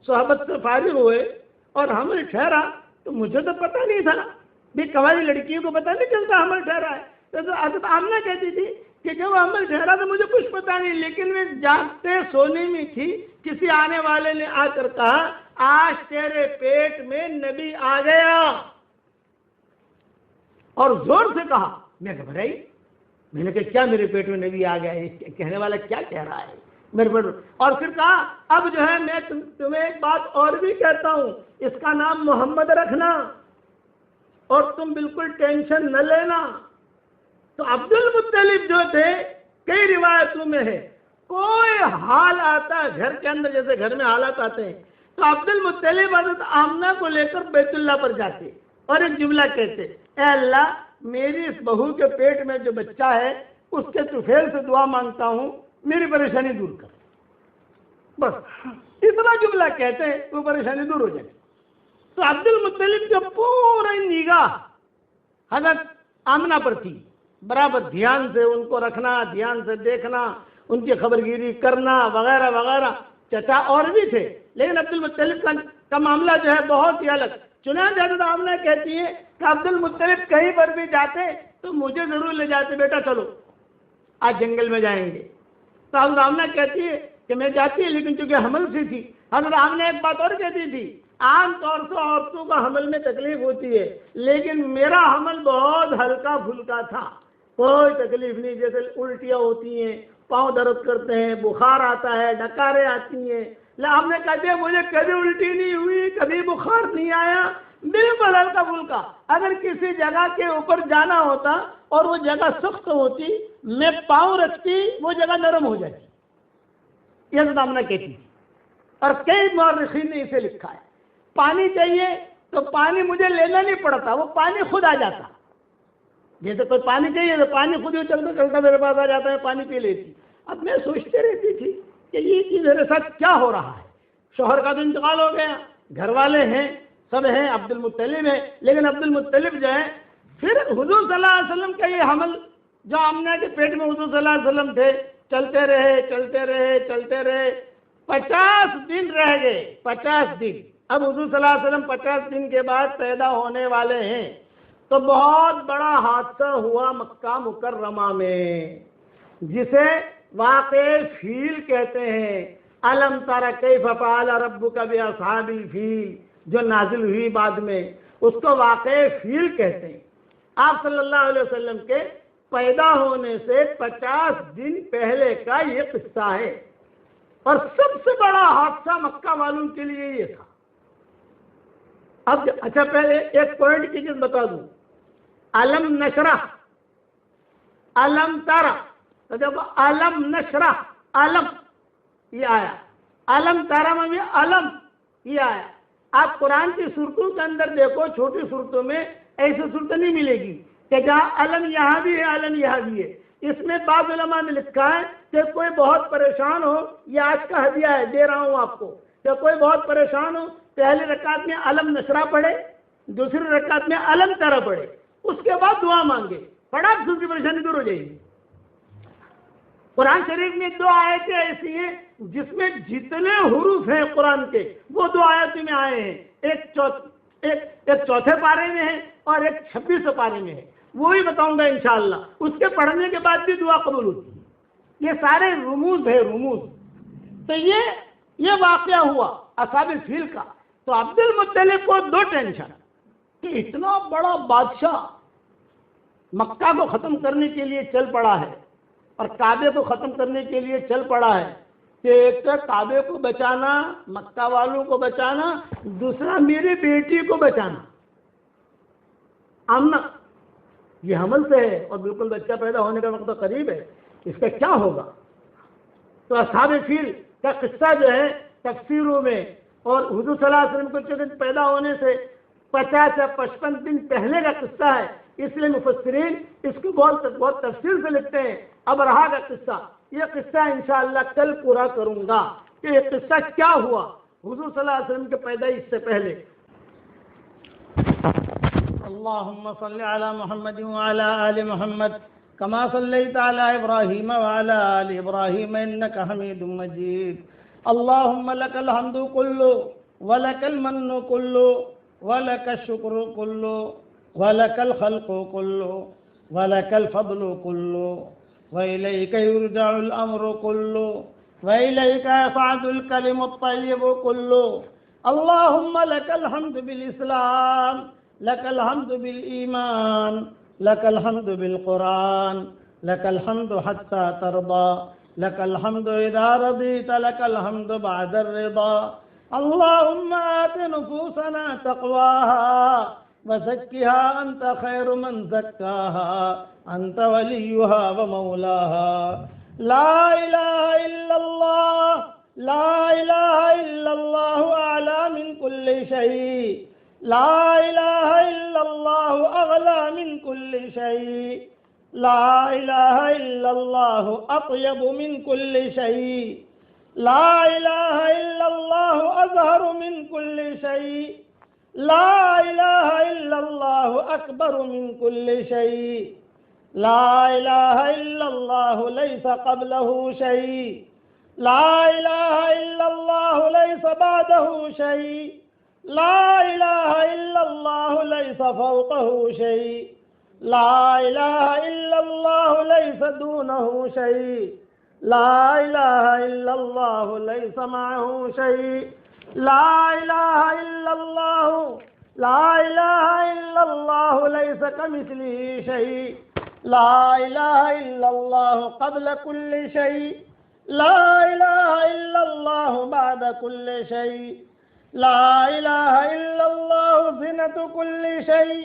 [SPEAKER 2] صحبت سے فارغ ہوئے اور حمل ٹھہرا تو مجھے تو پتہ نہیں تھا، بھی کنواری لڑکیوں کو پتہ نہیں چلتا حمل ٹھہرا ہے، تو حضرت آمنہ کہتی تھی کہ جب حمل ٹھہرا تو مجھے کچھ پتہ نہیں، لیکن میں جاگتے سونے میں تھی، کسی آنے والے نے آ کر کہا آج تیرے پیٹ میں نبی آ گیا، اور زور سے کہا، میں گھبرائی، میں نے کہا کیا میرے پیٹ میں نبی آ گیا ہے، کہنے والا کیا کہہ رہا ہے میرے پیٹ میں، اور پھر کہا اب جو ہے میں تمہیں ایک بات اور بھی کہتا ہوں، اس کا نام محمد رکھنا اور تم بالکل ٹینشن نہ لینا۔ تو عبد المطلب جو تھے، کئی روایتوں میں ہے، کوئی حال آتا گھر کے اندر، جیسے گھر میں حالات آتے ہیں، تو عبد المطلب حضرت آمنہ کو لے کر بیت اللہ پر جاتے اور ایک جملہ کہتے، اے اللہ میری اس بہو کے پیٹ میں جو بچہ ہے اس کے طفیل سے دعا مانگتا ہوں، میری پریشانی دور کر، بس اتنا جملہ کہتے ہیں وہ پریشانی دور ہو جائے۔ تو عبد المطلب جو پورا نگاہ حضرت آمنہ پر تھی، برابر دھیان سے ان کو رکھنا، دھیان سے دیکھنا، ان کی خبرگیری کرنا وغیرہ وغیرہ، چچا اور بھی تھے، لیکن عبد المطلب کا معاملہ جو ہے بہت ہی الگ۔ چنانچہ حضرت آمنہ کہتی ہے کہ عبد المطلب کہیں پر بھی جاتے تو مجھے ضرور لے جاتے، بیٹا چلو آج جنگل میں جائیں گے۔ تو حضرت آمنہ کہتی ہے کہ میں جاتی ہے، لیکن چونکہ حمل سی تھی۔ حضرت آمنہ ایک بات اور کہتی تھی، عام طور سے عورتوں کا حمل میں تکلیف ہوتی ہے، لیکن میرا حمل بہت ہلکا پھلکا تھا، کوئی تکلیف نہیں، جیسے الٹیاں ہوتی ہیں، پاؤں درد کرتے ہیں، بخار آتا ہے، ڈکاریں آتی ہیں، ہم نے کہتے ہیں مجھے کبھی الٹی نہیں ہوئی، کبھی بخار نہیں آیا، بالکل ہلکا پھلکا۔ اگر کسی جگہ کے اوپر جانا ہوتا اور وہ جگہ سخت ہوتی، میں پاؤں رکھتی وہ جگہ نرم ہو جاتی، یہ حضرت آمنہ کہتی تھی، اور کئی مورخین نے اسے لکھا ہے۔ پانی چاہیے تو پانی مجھے لینا نہیں پڑتا، وہ پانی خود آ جاتا، جیسے کوئی پانی چاہیے تو پانی خود ہی چلتا چلتا میرے پاس آ جاتا ہے، پانی پی لیتی. اب میں سوچتے رہتی تھی کہ یہ چیز میرے ساتھ کیا ہو رہا ہے. شوہر کا تو انتقال ہو گیا، گھر والے ہیں، سب ہیں، عبد المطلب ہے، لیکن عبد المطلب جو ہے پھر حضور صلی اللہ علیہ وسلم کا یہ حمل جو آمنہ کے پیٹ میں حضور صلی اللہ علیہ وسلم تھے، چلتے رہے چلتے رہے چلتے رہے، 50 دن رہ گئے، 50 دن. اب حضور صلی اللہ علیہ وسلم 50 دن کے بعد پیدا ہونے والے ہیں، تو بہت بڑا حادثہ ہوا مکہ مکرمہ میں، جسے واقع فیل کہتے ہیں. الم تر کیف فعل ربک باصحاب الفیل جو نازل ہوئی بعد میں، اس کو واقع فیل کہتے ہیں. آپ صلی اللہ علیہ وسلم کے پیدا ہونے سے 50 دن پہلے کا یہ قصہ ہے، اور سب سے بڑا حادثہ مکہ والوں کے لیے یہ تھا. اب اچھا پہلے ایک پوائنٹ کی چیز بتا دوں. علم نشرح، علم ترى، تو جب علم نشرح، علم یہ آیا، علم ترى میں علم یہ آیا. آپ قرآن کی صورتوں کے اندر دیکھو، چھوٹی صورتوں میں ایسی صورت نہیں ملے گی کہ جہاں علم یہاں بھی ہے علم یہاں بھی ہے. اس میں بعض علماء نے لکھا ہے کہ کوئی بہت پریشان ہو، یہ آج کا ہدیہ ہے، دے رہا ہوں آپ کو، کہ کوئی بہت پریشان ہو، پہلی رکعت میں علم نشرح پڑھے، دوسری رکعت میں علم ترى پڑھے، اس کے بعد دعا مانگے، بڑا اس کی پریشانی دور ہو جائے گی. قرآن شریف میں 2 آیتیں ایسی ہیں جس میں جتنے حروف ہیں قرآن کے وہ 2 آیتیں میں آئے ہیں. ایک چوتھے پارے میں ہے اور ایک 26ویں پارے میں ہے، وہی بتاؤں گا انشاءاللہ. اس کے پڑھنے کے بعد بھی دعا قبول ہوتی ہے. یہ سارے رموز ہے، رموز. تو یہ واقعہ ہوا اصحاب الفیل کا. تو عبد المطلب کو 2 ٹینشن کہ اتنا بڑا بادشاہ مکہ کو ختم کرنے کے لیے چل پڑا ہے اور کعبے کو ختم کرنے کے لیے چل پڑا ہے، کہ ایک تو کعبے کو بچانا، مکہ والوں کو بچانا، دوسرا میری بیٹی کو بچانا. آمنہ یہ حمل سے ہے اور بالکل بچہ پیدا ہونے کا وقت قریب ہے، اس کا کیا ہوگا؟ تو اصحاب فیل کا قصہ جو ہے تفسیروں میں، اور حضور صلی اللہ علیہ وسلم کو چونکہ پیدا ہونے سے 50 یا 55 دن پہلے کا قصہ ہے، اس لیے مفسرین اس کو بہت تفصیل سے لکھتے ہیں. اب رہا کا قصہ، یہ قصہ انشاءاللہ کل پورا کروں گا کہ یہ قصہ کیا ہوا حضور صلی اللہ علیہ وسلم کے پیدائش سے پہلے. اللهم صل على محمد وعلى آل محمد كما صليت على إبراهيم وعلى آل إبراهيم إنك حميد مجيد. اللهم لك الحمد كله ولك المن كله ولك الشكر كله ولك الخلق كله ولك الفضل كله وإليك يرجع الأمر كله وإليك يصعد الكلم الطيب كله. اللهم لك الحمد بالإسلام، لك الحمد بالإيمان، لك الحمد بالقرآن، لك الحمد حتى ترضى، لك الحمد إذا رضيت، لك الحمد بعد الرضا. اللهم آت نفوسنا تقواها وزكها أنت خير من زكاها، أنت وليها ومولاها. لا إله إلا الله، لا إله إلا الله أعلى من كل شيء، لا إله إلا الله أغلى من كل شيء، لا إله إلا الله أطيب من كل شيء، لا إله إلا الله أزهر من كل شيء، لا إله إلا الله أكبر من كل شيء، لا إله إلا الله ليس قبله شيء، لا إله إلا الله ليس بعده شيء، لا إله إلا الله ليس فوقه شيء، لا إله إلا الله ليس دونه شيء، لا إله إلا الله ليس معه شيء، لا إله إلا الله، لا إله إلا الله ليس كمثله شيء، لا إله إلا الله قبل كل شيء، لا إله إلا الله بعد كل شيء، لا إله إلا الله زنة كل شيء،